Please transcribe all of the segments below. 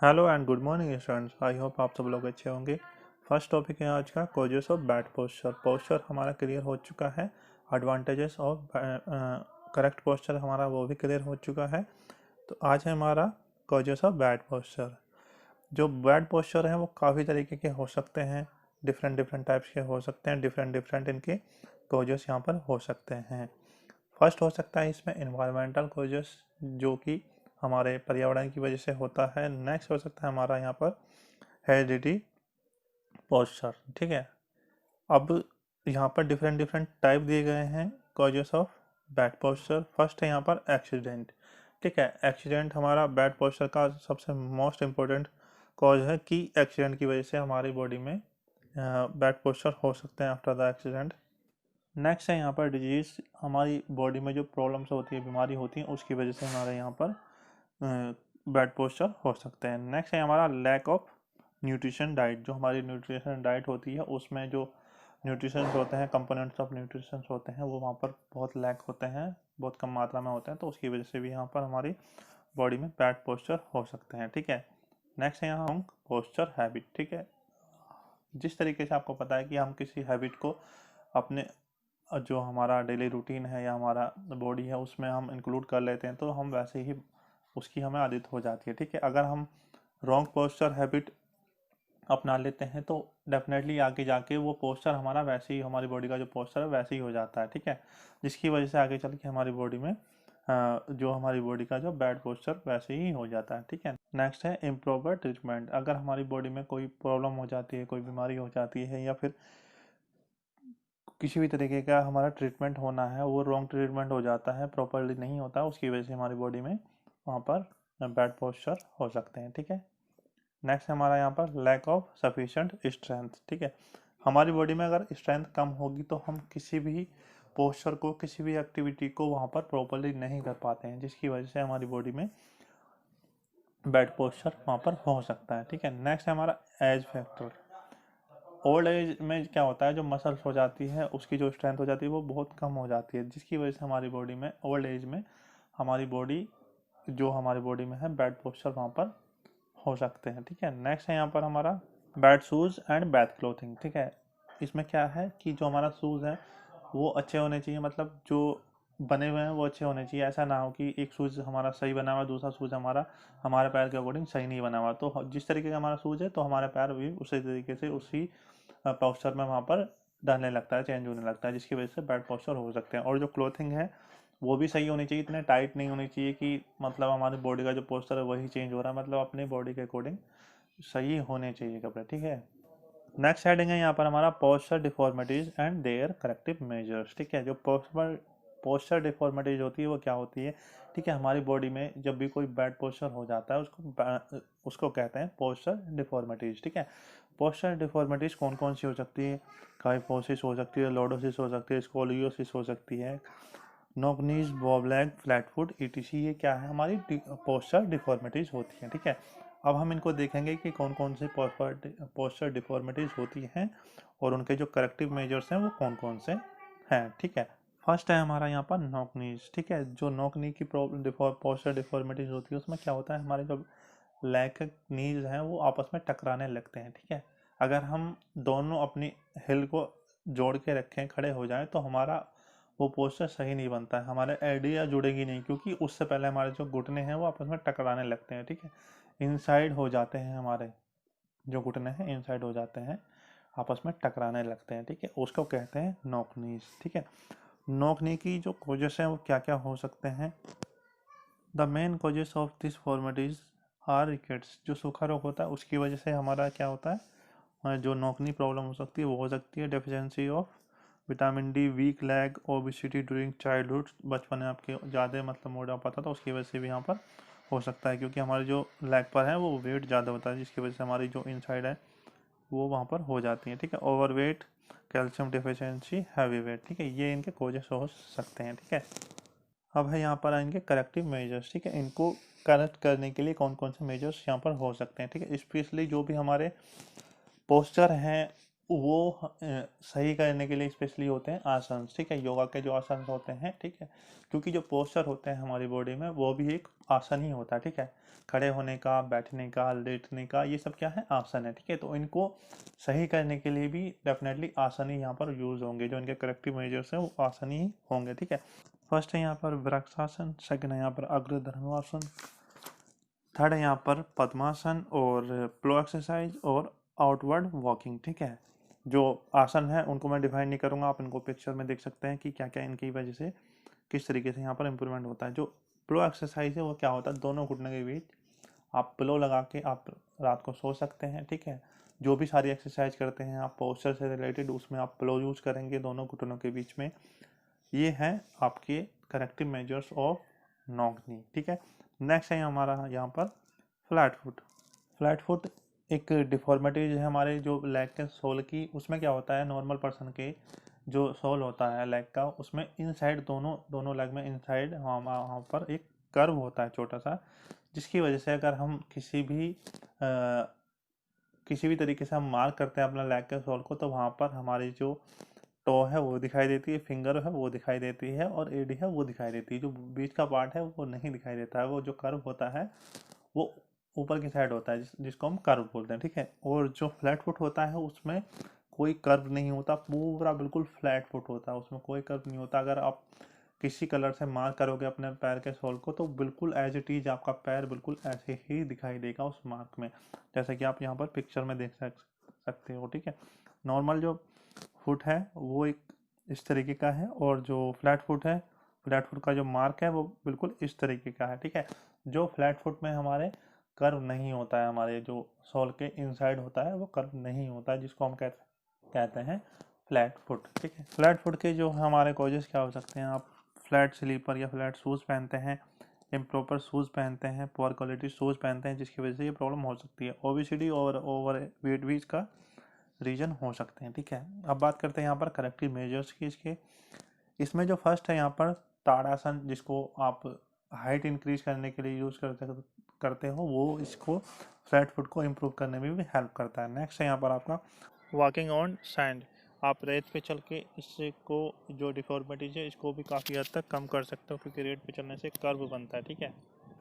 Hello and good morning students. I hope आप सब लोग अच्छे होंगे। फर्स्ट टॉपिक है आज का causes of bad posture. Posture हमारा क्लियर हो चुका है। एडवांटेजेस ऑफ करेक्ट पोस्चर हमारा वो भी क्लियर हो चुका है। तो आज है हमारा कॉजेस ऑफ बैड पोस्चर। जो बैड पोस्चर है वो काफ़ी तरीके के हो सकते हैं, डिफरेंट डिफरेंट टाइप्स के हो सकते हैं, डिफरेंट डिफरेंट इनके कॉजेस यहाँ पर हो सकते हैं। फर्स्ट हो सकता है इसमें इन्वायरमेंटल कॉजेस, जो कि हमारे पर्यावरण की वजह से होता है। नेक्स्ट हो सकता है हमारा यहाँ पर हेरिडिटी पोस्चर। ठीक है, अब यहाँ पर डिफरेंट डिफरेंट टाइप दिए गए हैं causes of bad posture. First है यहाँ पर एक्सीडेंट। ठीक है, एक्सीडेंट हमारा बैड पोस्चर का सबसे मोस्ट इम्पोर्टेंट कॉज है कि एक्सीडेंट की वजह से हमारी बॉडी में बैड पोस्चर हो सकते हैं आफ्टर द एक्सीडेंट। नेक्स्ट है यहाँ पर डिजीज, हमारी बॉडी में जो प्रॉब्लम्स होती है, बीमारी होती है, उसकी वजह से हमारे यहाँ पर बैड पोस्चर हो सकते हैं। नेक्स्ट है हमारा लैक ऑफ न्यूट्रिशन डाइट। जो हमारी न्यूट्रिशन डाइट होती है उसमें जो न्यूट्रिशन होते हैं, कंपोनेंट्स ऑफ न्यूट्रिशन होते हैं, वो वहाँ पर बहुत लैक होते हैं, बहुत कम मात्रा में होते हैं, तो उसकी वजह से भी यहाँ पर हमारी बॉडी में बैड पोस्चर हो सकते हैं। ठीक है, नेक्स्ट है यहाँ हम पोस्चर हैबिट। ठीक है, जिस तरीके से आपको पता है कि हम किसी हैबिट को अपने जो हमारा डेली रूटीन है या हमारा बॉडी है उसमें हम इंक्लूड कर लेते हैं, तो हम वैसे ही उसकी हमें आदत हो जाती है। ठीक है, अगर हम रॉन्ग पोस्चर हैबिट अपना लेते हैं तो डेफिनेटली आगे जाके वो पोस्चर हमारा वैसे ही, हमारी बॉडी का जो पोस्चर है वैसे ही हो जाता है। ठीक है, जिसकी वजह से आगे चल के हमारी बॉडी में जो हमारी बॉडी का जो बैड पोस्चर वैसे ही हो जाता है। ठीक है, नेक्स्ट है इम्प्रॉपर ट्रीटमेंट। अगर हमारी बॉडी में कोई प्रॉब्लम हो जाती है, कोई बीमारी हो जाती है, या फिर किसी भी तरीके का हमारा ट्रीटमेंट होना है वो रॉन्ग ट्रीटमेंट हो जाता है, प्रॉपरली नहीं होता, उसकी वजह से हमारी बॉडी में वहाँ पर बैड पोस्चर हो सकते हैं। ठीक है, नेक्स्ट हमारा यहाँ पर लैक ऑफ सफिशेंट स्ट्रेंथ। ठीक है, हमारी बॉडी में अगर स्ट्रेंथ कम होगी तो हम किसी भी पोस्चर को, किसी भी एक्टिविटी को वहाँ पर प्रॉपरली नहीं कर पाते हैं, जिसकी वजह से हमारी बॉडी में बैड पोस्चर वहाँ पर हो सकता है। ठीक है, नेक्स्ट है हमारा एज फैक्टर। ओल्ड एज में क्या होता है, जो मसल्स हो जाती है उसकी जो स्ट्रेंथ हो जाती है वो बहुत कम हो जाती है, जिसकी वजह से हमारी बॉडी में ओल्ड एज में हमारी बॉडी, जो हमारी बॉडी में है, बैड पोस्चर वहाँ पर हो सकते हैं। ठीक है, नेक्स्ट है यहाँ पर हमारा bad shoes and bad clothing. ठीक है, इसमें क्या है कि जो हमारा शूज़ है वो अच्छे होने चाहिए, मतलब जो बने हुए हैं वो अच्छे होने चाहिए। ऐसा ना हो कि एक शूज़ हमारा सही बना हुआ, दूसरा शूज़ हमारा हमारे पैर के अकॉर्डिंग सही नहीं बना हुआ, तो जिस तरीके का हमारा शूज़ है तो हमारे पैर भी उसी तरीके से उसी पोस्चर में वहाँ पर डालने लगता है, चेंज होने लगता है, जिसकी वजह से बैड पोस्चर हो सकते हैं। और जो क्लोथिंग है वो भी सही होनी चाहिए, इतने टाइट नहीं होनी चाहिए कि मतलब हमारी बॉडी का जो पोस्चर है वही चेंज हो रहा है, मतलब अपनी बॉडी के अकॉर्डिंग सही होने चाहिए कपड़े। ठीक है, नेक्स्ट हेडिंग है यहाँ पर हमारा posture deformities and their corrective measures. ठीक है, जो पोस्चर डिफॉर्मिटीज होती है वो क्या होती है। ठीक है, हमारी बॉडी में जब भी कोई बैड पोस्चर हो जाता है उसको कहते हैं पोस्चर डिफॉर्मिटीज। ठीक है, पोस्चर डिफॉर्मिटीज कौन कौन सी हो सकती है, काइफोसिस हो सकती है, लॉर्डोसिस हो सकती है, स्कोलियोसिस हो सकती है, नॉक नीज, Bob leg, flat foot, etc. ये क्या है, हमारी पोस्चर डिफॉर्मिटीज होती है। ठीक है, अब हम इनको देखेंगे कि कौन कौन से पोस्चर डिफॉर्मिटीज होती हैं और उनके जो करेक्टिव मेजर्स हैं वो कौन कौन से हैं। ठीक है, फर्स्ट है हमारा यहाँ पर नॉक नीज। ठीक है, जो नॉक नी की प्रॉब्लम पोस्चर डिफॉर्मिटीज होती है उसमें क्या होता है, हमारे जो लेग नीज हैं वो आपस में टकराने लगते हैं। ठीक है, अगर हम दोनों अपनी हिल को जोड़ के रखें, खड़े हो जाएं, तो हमारा वो पोस्चर सही नहीं बनता है, हमारे एडिया जुड़ेगी नहीं, क्योंकि उससे पहले हमारे जो घुटने हैं वो आपस में टकराने लगते हैं। ठीक है, इनसाइड हो जाते हैं, हमारे जो घुटने हैं इनसाइड हो जाते हैं, आपस में टकराने लगते हैं। ठीक है, उसको कहते हैं नॉक नीज। ठीक है, नॉक नी की जो कोजेस हैं वो क्या क्या हो सकते हैं। The main causes of this deformities are rickets. जो सूखा रोग होता है उसकी वजह से हमारा क्या होता है, जो नौकनी प्रॉब्लम हो सकती है वो हो सकती है deficiency of vitamin D, weak leg, obesity during childhood. बचपन में आपके ज़्यादा मतलब मोटापा था तो उसकी वजह से भी यहाँ पर हो सकता है, क्योंकि हमारे जो लेग पर है वो वेट ज़्यादा होता है, जिसकी वजह से हमारी जो इनसाइड है वो वहाँ पर हो जाती है। ठीक है, over weight, calcium deficiency, heavy weight. ठीक है, ये इनके कोजेस हो सकते हैं। ठीक है, अब है यहाँ पर आएंगे करेक्टिव मेजर्स। ठीक है, इनको करेक्ट करने के लिए कौन कौन से मेजर्स यहाँ पर हो सकते हैं। ठीक है, स्पेशली जो भी हमारे पोस्चर हैं वो सही करने के लिए स्पेशली होते हैं आसन, ठीक है, योगा के जो आसन होते हैं, ठीक है, क्योंकि जो पोस्चर होते हैं हमारी बॉडी में वो भी एक आसन ही होता है, ठीक है, खड़े होने का, बैठने का, लेटने का, ये सब क्या है, आसन है, ठीक है। तो इनको सही करने के लिए भी डेफिनेटली आसन ही यहाँ पर यूज होंगे, जो इनके करेक्टिव मेजर्स हैं वो आसन ही होंगे, ठीक है। फर्स्ट है यहाँ पर वृक्षासन, सेकंड है यहाँ पर अग्र धनुरासन, थर्ड है यहाँ पर पद्मासन और प्लो एक्सरसाइज और आउटवर्ड वॉकिंग, ठीक है। जो आसन है उनको मैं डिफाइन नहीं करूंगा, आप इनको पिक्चर में देख सकते हैं कि क्या क्या इनकी वजह से किस तरीके से यहाँ पर इंप्रूवमेंट होता है। जो प्लो एक्सरसाइज है वो क्या होता है, दोनों घुटने के बीच आप पिलो लगा के आप रात को सो सकते हैं, ठीक है। जो भी सारी एक्सरसाइज करते हैं आप पोस्चर से रिलेटेड, उसमें आप पिलो यूज करेंगे दोनों घुटनों के बीच में। ये है आपके corrective measures of knock knee, ठीक है। नेक्स्ट है हमारा यहाँ पर फ्लैट फुट। फ्लैट फुट एक डिफॉर्मिटी है हमारे जो लेग के सोल की, उसमें क्या होता है, नॉर्मल पर्सन के जो सोल होता है लेग का, उसमें इनसाइड दोनों दोनों लेग में इनसाइड वहाँ पर एक कर्व होता है छोटा सा, जिसकी वजह से अगर हम किसी भी तरीके से हम मार्क करते हैं अपना लेग के सोल को, तो वहाँ पर हमारी जो टो है वो दिखाई देती है, फिंगर है वो दिखाई देती है, और एडी है वो दिखाई देती है। जो बीच का पार्ट है वो नहीं दिखाई देता है, वो जो कर्व होता है वो ऊपर की साइड होता है, जिसको हम कर्व बोलते हैं, ठीक है। और जो फ्लैट फुट होता है उसमें कोई कर्व नहीं होता, पूरा बिल्कुल फ्लैट फुट होता है, उसमें कोई कर्व नहीं होता। अगर आप किसी कलर से मार्क करोगे अपने पैर के सोल को, तो बिल्कुल एज इट इज आपका पैर बिल्कुल ऐसे ही दिखाई देगा उस मार्क में, जैसे कि आप यहाँ पर पिक्चर में देख सकते हो, ठीक है। नॉर्मल जो फुट है वो एक इस तरीके का है, और जो फ्लैट फुट है, फ्लैट फुट का जो मार्क है वो बिल्कुल इस तरीके का है, ठीक है। जो फ्लैट फुट में हमारे कर्व नहीं होता है, हमारे जो सोल के इनसाइड होता है वो कर्व नहीं होता है, जिसको हम कहते हैं फ्लैट फुट, ठीक है। फ्लैट फुट के जो हमारे कॉजेस क्या हो सकते हैं, आप फ्लैट स्लीपर या फ्लैट शूज़ पहनते हैं, इम्प्रॉपर शूज़ पहनते हैं, पुअर क्वालिटी शूज़ पहनते हैं, जिसकी वजह से ये प्रॉब्लम हो सकती है। ओबेसिटी और ओवर वेट भी इसका रीजन हो सकते हैं, ठीक है। अब बात करते हैं यहाँ पर करेक्टिव मेजर्स की इसके। इसमें जो फर्स्ट है यहाँ पर ताड़ासन, जिसको आप हाइट इंक्रीज करने के लिए यूज़ करते हो, वो इसको फ्लैट फुट को इम्प्रूव करने में भी हेल्प करता है। नेक्स्ट है यहाँ पर आपका वॉकिंग ऑन सैंड। आप रेत पे चल के इसको जो डिफॉर्मिटीज है इसको भी काफ़ी हद तक कम कर सकते हो, क्योंकि रेत पे चलने से कर्व बनता है, ठीक है।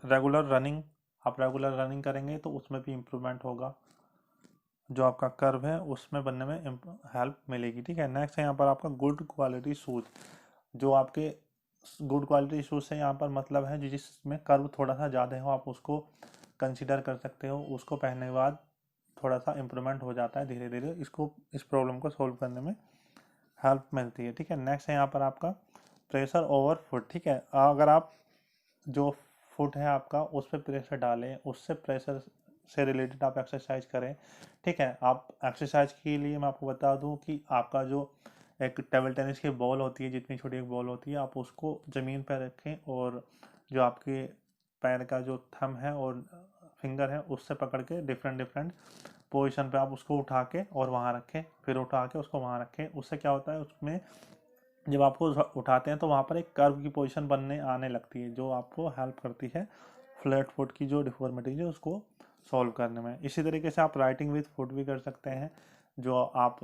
रेगुलर रनिंग, आप रेगुलर रनिंग करेंगे तो उसमें भी इम्प्रूवमेंट होगा, जो आपका कर्व है उसमें बनने में हेल्प मिलेगी, ठीक है। नेक्स्ट है यहाँ पर आपका गुड क्वालिटी शूज़। जो आपके गुड क्वालिटी शूज़ से यहाँ पर मतलब है जिसमें कर्व थोड़ा सा ज़्यादा हो, आप उसको कंसीडर कर सकते हो। उसको पहनने के बाद थोड़ा सा इम्प्रूवमेंट हो जाता है धीरे धीरे, इसको इस प्रॉब्लम को सॉल्व करने में हेल्प मिलती है, ठीक है। नेक्स्ट है यहाँ पर आपका प्रेशर ओवर फुट, ठीक है। अगर आप जो फुट है आपका उस पर प्रेशर डालें, उससे प्रेशर से रिलेटेड आप एक्सरसाइज करें, ठीक है। आप एक्सरसाइज के लिए मैं आपको बता दूं कि आपका जो एक टेबल टेनिस की बॉल होती है, जितनी छोटी एक बॉल होती है, आप उसको ज़मीन पर रखें, और जो आपके पैर का जो थंब है और फिंगर है उससे पकड़ के डिफरेंट डिफरेंट पोजीशन पे आप उसको उठा के और वहाँ रखें, फिर उठा के उसको वहाँ रखें। उससे क्या होता है, उसमें जब आपको उठाते हैं तो वहाँ पर एक कर्व की पोजीशन बनने आने लगती है, जो आपको हेल्प करती है फ्लैट फुट की जो डिफॉर्मिटी है उसको सॉल्व करने में। इसी तरीके से आप राइटिंग विथ फुट भी कर सकते हैं। जो आप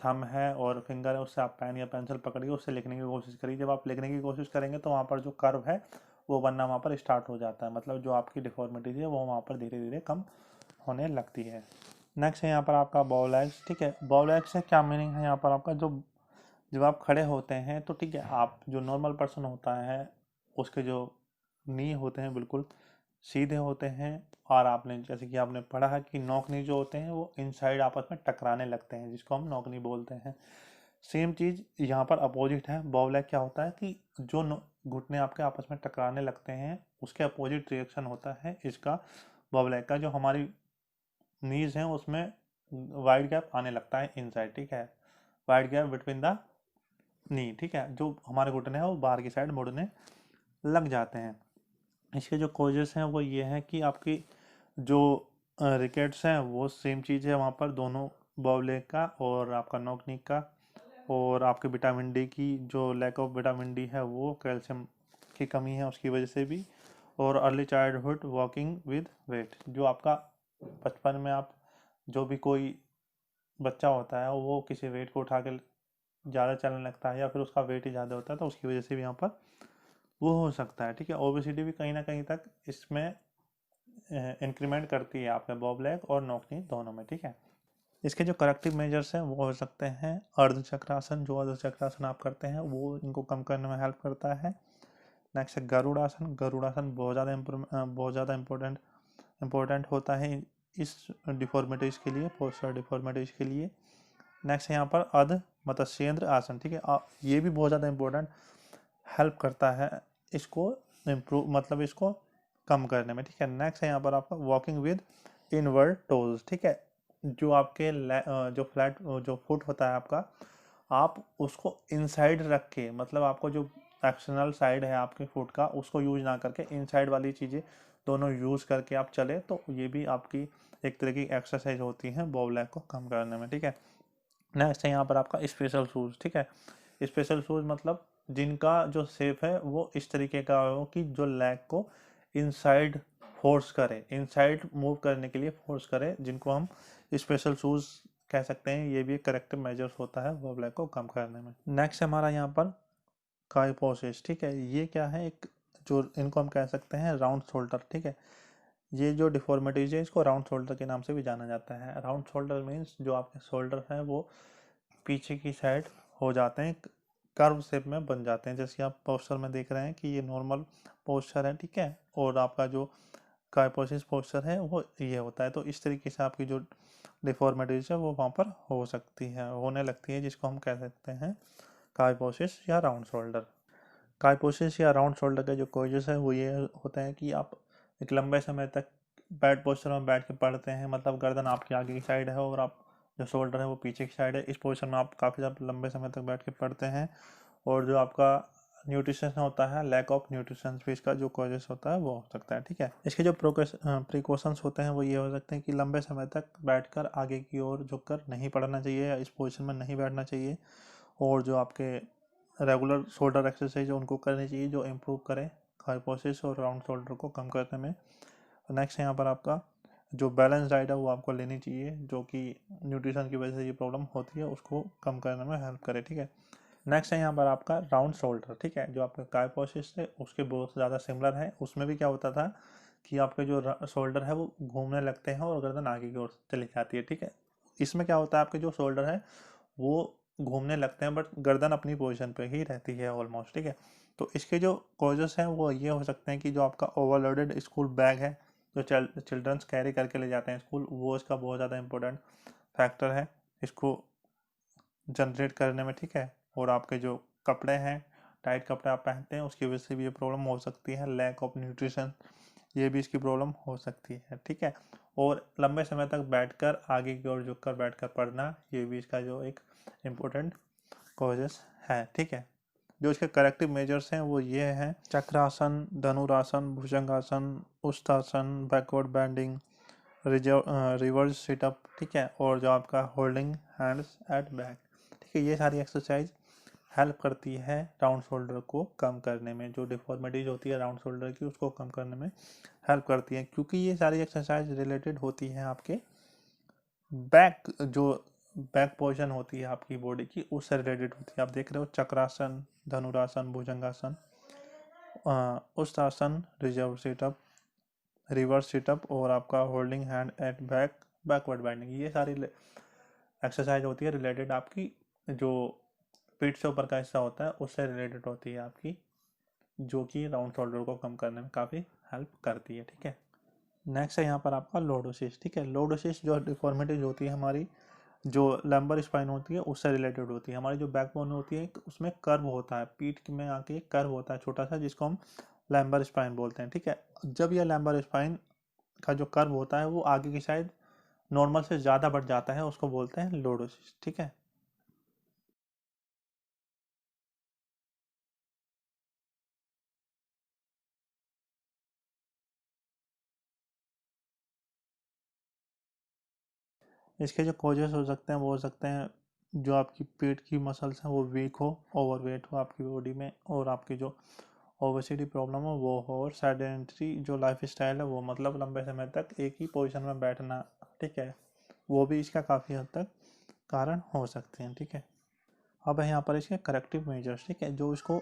थंब है और फिंगर है उससे आप पेन या पेंसिल पकड़िए, उससे लिखने की कोशिश करिए। जब आप लिखने की कोशिश करेंगे तो वहाँ पर जो कर्व है वो बनना वहाँ पर स्टार्ट हो जाता है, मतलब जो आपकी डिफॉर्मिटी है वो वहाँ पर धीरे धीरे कम होने लगती है। नेक्स्ट है यहाँ पर आपका बाउल एग्स, ठीक है। बाउल एग्स से क्या मीनिंग है यहाँ पर आपका, जो जब आप खड़े होते हैं तो ठीक है, आप जो नॉर्मल पर्सन होता है उसके जो नी होते हैं बिल्कुल सीधे होते हैं, और आपने जैसे कि आपने पढ़ा है कि नॉक नी जो होते हैं वो इनसाइड आपस में टकराने लगते हैं, जिसको हम नॉक नी बोलते हैं। सेम चीज़ यहाँ पर अपोजिट है। बाउल एग क्या होता है कि जो घुटने आपके आपस में टकराने लगते हैं उसके अपोजिट रिएक्शन होता है इसका, बाउल एग का। जो हमारी नीज हैं उसमें वाइड गैप आने लगता है इनसाइड, ठीक है, wide gap between the knee, ठीक है। जो हमारे घुटने हैं वो बाहर की साइड मुड़ने लग जाते हैं। इसके जो कॉजेस हैं वो ये हैं कि आपकी जो रिकेट्स हैं वो सेम चीज़ है वहाँ पर, दोनों बाउलेग का और आपका नॉकनिक का। और आपके विटामिन डी की जो लैक ऑफ विटामिन डी है वो कैल्शियम की कमी है उसकी वजह से भी। और early childhood walking with weight, जो आपका बचपन में आप जो भी कोई बच्चा होता है वो किसी वेट को उठा के ज़्यादा चलने लगता है या फिर उसका वेट ही ज़्यादा होता है, तो उसकी वजह से भी यहाँ पर वो हो सकता है, ठीक है। ओबेसिटी भी कहीं ना कहीं तक इसमें इंक्रीमेंट करती है आपके बॉब लेग और नॉक नी दोनों में, ठीक है। इसके जो करेक्टिव मेजर्स हैं वो हो सकते हैं अर्ध चक्रासन, जो अर्ध चक्रासन आप करते हैं वो इनको कम करने में हेल्प करता है। नेक्स्ट है गरुड़ासन। गरुड़ासन बहुत ज़्यादा इम्पोर्टेंट होता है इस डिफॉर्मिटीज़ के लिए, पोस्चर डिफॉर्मिटीज़ के लिए। नेक्स्ट है यहाँ पर अर्ध मत्स्येंद्र आसन, ठीक है। ये भी बहुत ज़्यादा इम्पोर्टेंट हेल्प करता है इसको इम्प्रूव, मतलब इसको कम करने में, ठीक है। नेक्स्ट है यहाँ पर आपका वॉकिंग विद इनवर्ड टोज, ठीक है। जो आपके जो फ्लैट जो फुट होता है आपका, आप उसको इनसाइड रख के, मतलब आपको जो एक्सटर्नल साइड है आपके फुट का उसको यूज ना करके इनसाइड वाली चीज़ें दोनों यूज करके आप चले, तो ये भी आपकी एक तरह की एक्सरसाइज होती है बॉब लेग को कम करने में, ठीक है। नेक्स्ट है यहाँ पर आपका स्पेशल शूज़, ठीक है। स्पेशल शूज़ मतलब जिनका जो शेप है वो इस तरीके का हो कि जो लेग को इनसाइड फोर्स करे, इनसाइड मूव करने के लिए फोर्स करे, जिनको हम स्पेशल शूज़ कह सकते हैं। ये भी एक करेक्टिव मेजर्स होता है बॉब लेग को कम करने में। नेक्स्ट हमारा यहाँ पर काइपोसिस, ठीक है। ये क्या है, एक जो इनको हम कह सकते हैं राउंड शोल्डर, ठीक है। ये जो डिफॉर्मिटीज है इसको राउंड शोल्डर के नाम से भी जाना जाता है। राउंड शोल्डर मीन्स जो आपके शोल्डर हैं वो पीछे की साइड हो जाते हैं, कर्व शेप में बन जाते हैं, जैसे आप पोस्चर में देख रहे हैं कि ये नॉर्मल पोस्चर है, ठीक है। और आपका जो काइपोसिस पोस्चर है वो ये होता है। तो इस तरीके से आपकी जो डिफॉर्मिटीज है वो वहाँ पर हो सकती है, होने लगती है, जिसको हम कह सकते हैं काइपोसिस या राउंड शोल्डर। काइपोसिस या राउंड शोल्डर का जो कॉजेस है वो ये होता है कि आप एक लंबे समय तक बैड पोस्चर में बैठ के पढ़ते हैं, मतलब गर्दन आपकी आगे की साइड है और आप जो शोल्डर है वो पीछे की साइड है। इस पोजीशन में आप काफ़ी ज़्यादा लंबे समय तक बैठ के पढ़ते हैं, और जो आपका न्यूट्रिशन होता है, लैक ऑफ न्यूट्रिशन भी इसका जो कॉजेस होता है वो हो सकता है, ठीक है। इसके जो प्रिकॉशंस होते हैं वो ये हो सकते हैं कि लंबे समय तक बैठकर आगे की ओर झुककर नहीं पढ़ना चाहिए या इस पोजीशन में नहीं बैठना चाहिए, और जो आपके रेगुलर शोल्डर एक्सरसाइज है उनको करनी चाहिए जो इम्प्रूव करें काइपोसिस और राउंड शोल्डर को कम करने में। नेक्स्ट यहाँ पर आपका जो बैलेंस डाइट है वो आपको लेनी चाहिए, जो कि न्यूट्रिशन की वजह से ये प्रॉब्लम होती है उसको कम करने में हेल्प करे, ठीक है। नेक्स्ट है यहाँ पर आपका राउंड शोल्डर, ठीक है। जो आपका काइपोसिस है उसके बहुत ज़्यादा सिमिलर है। उसमें भी क्या होता था कि आपके जो शोल्डर है वो घूमने लगते हैं और गर्दन आगे की ओर चली जाती है, ठीक है। इसमें क्या होता है, आपके जो शोल्डर है वो घूमने लगते हैं बट गर्दन अपनी पोजीशन पे ही रहती है ऑलमोस्ट, ठीक है। तो इसके जो कॉजेस हैं वो ये हो सकते हैं कि जो आपका ओवरलोडेड स्कूल बैग है जो चिल्ड्रंस कैरी करके ले जाते हैं स्कूल, वो इसका बहुत ज़्यादा इंपॉर्टेंट फैक्टर है इसको जनरेट करने में, ठीक है। और आपके जो कपड़े हैं, टाइट कपड़े आप पहनते हैं, उसकी वजह से भी ये प्रॉब्लम हो सकती है। लैक ऑफ न्यूट्रिशन, ये भी इसकी प्रॉब्लम हो सकती है, ठीक है। और लंबे समय तक बैठकर आगे की ओर झुककर बैठकर पढ़ना, ये भी इसका जो एक इम्पोर्टेंट कॉजेस है, ठीक है। जो इसके करेक्टिव मेजर्स हैं वो ये हैं चक्रासन, धनुरासन, भुजंगासन, उष्टासन, बैकवर्ड बैंडिंग, रिवर्स सिटअप, ठीक है। और जो आपका होल्डिंग हैंड्स एट बैक, ठीक है। ये सारी एक्सरसाइज हेल्प करती है राउंड शोल्डर को कम करने में, जो डिफॉर्मिटीज होती है राउंड शोल्डर की उसको कम करने में हेल्प करती है, क्योंकि ये सारी एक्सरसाइज रिलेटेड होती है आपके बैक, जो बैक पोजीशन होती है आपकी बॉडी की उससे रिलेटेड होती है। आप देख रहे हो चक्रासन, धनुरासन, भुजंगासन, उष्टासन, रिजर्व सिटअप, रिवर्स सिटअप, और आपका holding hand at back, backward binding, ये सारी एक्सरसाइज होती है रिलेटेड आपकी जो पीठ से ऊपर का हिस्सा होता है उससे रिलेटेड होती है आपकी, जो कि राउंड शोल्डर को कम करने में काफ़ी हेल्प करती है, ठीक है। नेक्स्ट है यहाँ पर आपका लॉर्डोसिस, ठीक है। लॉर्डोसिस जो डिफॉर्मिटीज होती है हमारी, जो लंबर स्पाइन होती है उससे रिलेटेड होती है। हमारी जो बैकबोन होती है उसमें कर्व होता है, पीठ में आके कर्व होता है छोटा सा, जिसको हम लैम्बर स्पाइन बोलते हैं, ठीक है। जब यह लैम्बर स्पाइन का जो कर्व होता है वो आगे की साइड नॉर्मल से ज़्यादा बढ़ जाता है, उसको बोलते हैं लॉर्डोसिस, ठीक है। इसके जो कॉजेस हो सकते हैं वो हो सकते हैं जो आपकी पेट की मसल्स हैं वो वीक हो, ओवरवेट हो आपकी बॉडी में, और आपकी जो ओबेसिटी प्रॉब्लम हो वो हो, और सेडेंटरी जो लाइफ स्टाइल है वो, मतलब लंबे समय तक एक ही पोजीशन में बैठना, ठीक है, वो भी इसका काफ़ी हद तक कारण हो सकते हैं। ठीक है, अब यहाँ पर इसके करेक्टिव मेजर्स, ठीक है, जो इसको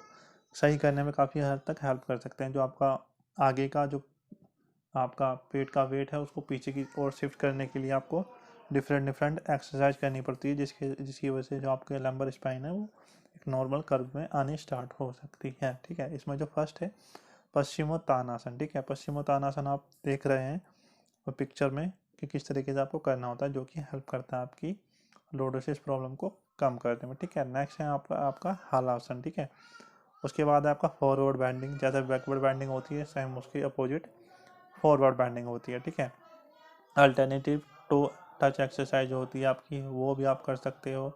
सही करने में काफ़ी हद तक हेल्प कर सकते हैं। जो आपका आगे का जो आपका पेट का वेट है उसको पीछे की ओर शिफ्ट करने के लिए आपको डिफरेंट एक्सरसाइज करनी पड़ती है, जिसकी वजह से जो आपके लंबर स्पाइन है वो एक नॉर्मल कर्व में आनी स्टार्ट हो सकती है। ठीक है, इसमें जो फर्स्ट है पश्चिमोत्तानासन। ठीक है, पश्चिमोत्तानासन आप देख रहे हैं और पिक्चर में कि किस तरीके से आपको करना होता है, जो कि हेल्प करता है आपकी लॉर्डोसिस प्रॉब्लम को कम करने में। ठीक है, नेक्स्ट है आपका हलासन। ठीक है, उसके बाद आपका फॉरवर्ड बैंडिंग, जैसे बैकवर्ड बैंडिंग होती है सेम उसकी अपोजिट फॉरवर्ड बैंडिंग होती है। ठीक है, अल्टरनेटिव टू टच एक्सरसाइज होती है आपकी, वो भी आप कर सकते हो।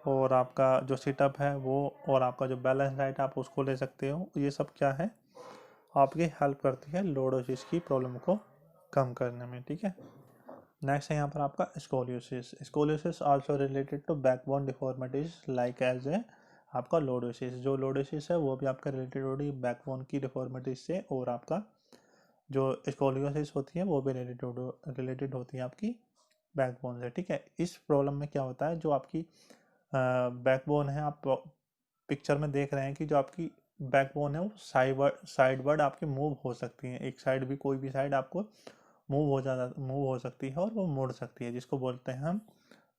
और आपका जो सिटअप है वो, और आपका जो बैलेंस डाइट आप उसको ले सकते हो। ये सब क्या है, आपकी हेल्प करती है लॉर्डोसिस की प्रॉब्लम को कम करने में। ठीक है, नेक्स्ट है यहाँ पर आपका scoliosis. Scoliosis also related to backbone deformities like as a आपका लॉर्डोसिस। जो लॉर्डोसिस है वो भी आपका रिलेटेड होती है बैकबोन की डिफॉर्मिटीज से, और आपका जो स्कोलियोसिस होती है वो भी रिलेटेड होती है आपकी बैकबोन से। ठीक है, इस प्रॉब्लम में क्या होता है, जो आपकी बैकबोन है, आप पिक्चर में देख रहे हैं कि जो आपकी बैकबोन है वो साइडवर्ड आपकी मूव हो सकती है। एक साइड भी, कोई भी साइड आपको मूव हो सकती है और वो मुड़ सकती है, जिसको बोलते हैं हम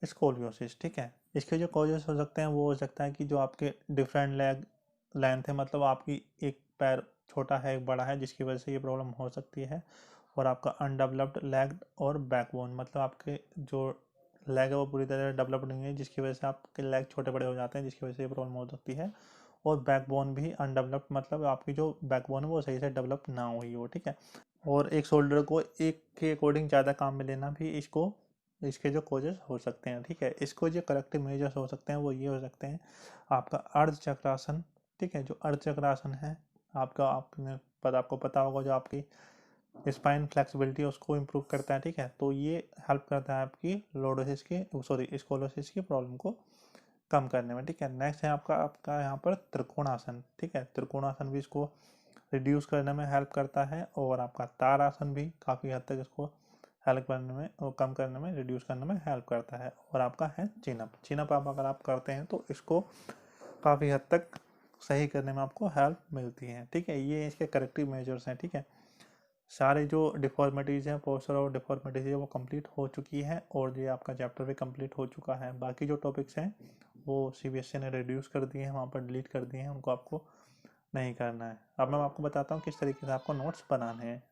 स्कोलियोसिस। ठीक है, इसके जो कॉजेस हो सकते हैं वो हो सकता है कि जो आपके डिफरेंट लेग लेंथ है, मतलब आपकी एक पैर छोटा है एक बड़ा है, जिसकी वजह से ये प्रॉब्लम हो सकती है। और आपका अनडेवलप्ड लेग और बैकबोन, मतलब आपके जो लेग है वो पूरी तरह डेवलप्ड नहीं है, जिसकी वजह से आपके लेग छोटे बड़े हो जाते हैं, जिसकी वजह से ये प्रॉब्लम हो सकती है। और बैकबोन भी अनडेवलप्ड, मतलब आपकी जो बैकबोन है वो सही से डेवलप ना हुई हो। ठीक है, और एक शोल्डर को एक के अकॉर्डिंग ज़्यादा काम में लेना भी इसके जो कोजेस हो सकते हैं। ठीक है, इसको जो करेक्टिव मेजर्स हो सकते हैं वो ये हो सकते हैं, आपका अर्ध चक्रासन। ठीक है, जो अर्ध चक्रासन है आपको पता होगा, जो आपकी स्पाइन फ्लेक्सिबिलिटी है उसको इम्प्रूव करता है। ठीक है, तो ये हेल्प करता है आपकी स्कोलोसिस की प्रॉब्लम को कम करने में। ठीक है, नेक्स्ट है आपका यहाँ पर त्रिकोणासन। ठीक है, त्रिकोणासन भी इसको रिड्यूस करने में हेल्प करता है, और आपका तारासन भी काफ़ी हद तक इसको हेल्प करने में और कम करने में, रिड्यूस करने में हेल्प करता है। और आपका है चिनअप आप अगर आप करते हैं तो इसको काफ़ी हद तक सही करने में आपको हेल्प मिलती है। ठीक है, ये इसके करेक्टिव मेजर्स हैं। ठीक है, सारे जो डिफॉर्मिटीज़ हैं, पोस्चर और डिफॉर्मिटीज़ है वो कंप्लीट हो चुकी है, और ये आपका चैप्टर भी कंप्लीट हो चुका है। बाकी जो टॉपिक्स हैं वो CBSE ने रिड्यूस कर दिए हैं, वहाँ पर डिलीट कर दिए हैं, उनको आपको नहीं करना है। अब मैं आपको बताता हूँ किस तरीके से आपको नोट्स बनाने हैं।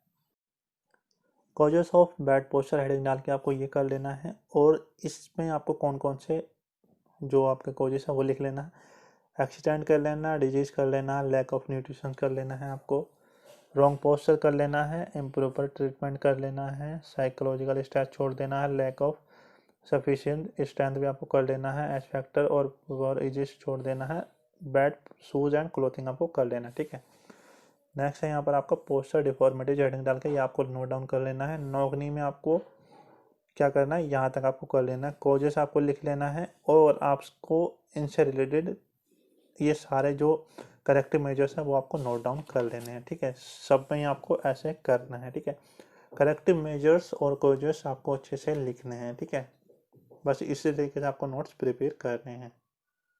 Causes of bad posture heading डाल के आपको ये कर लेना है, और इसमें आपको कौन कौन से जो आपके कॉजेस हैं वो लिख लेना है। एक्सीडेंट कर लेना, डिजीज कर लेना, लैक ऑफ न्यूट्रिशन कर लेना है, आपको रॉन्ग पोस्चर कर लेना है, इम्प्रॉपर ट्रीटमेंट कर लेना है, साइकोलॉजिकल स्ट्रेस छोड़ देना है, लैक ऑफ सफिशिएंट स्ट्रेंथ भी आपको कर लेना है, एच फैक्टर और एजेस छोड़ देना है, बैड शूज एंड क्लोथिंग आपको कर लेना है। ठीक है, नेक्स्ट है यहाँ पर आपका पोस्चर डिफॉर्मिटी हेडिंग डाल के ये आपको नोट डाउन कर लेना है। नौकनी में आपको क्या करना है, यहाँ तक आपको कर लेना है, कॉजेस आपको लिख लेना है, और आपको इनसे रिलेटेड ये सारे जो करेक्टिव मेजर्स हैं वो आपको नोट डाउन कर लेने हैं। ठीक है, सब में आपको ऐसे करना है। ठीक है, करेक्टिव मेजर्स और कॉजेस आपको अच्छे से लिखने हैं। ठीक है, बस इसी तरीके से आपको नोट्स प्रिपेयर करने हैं।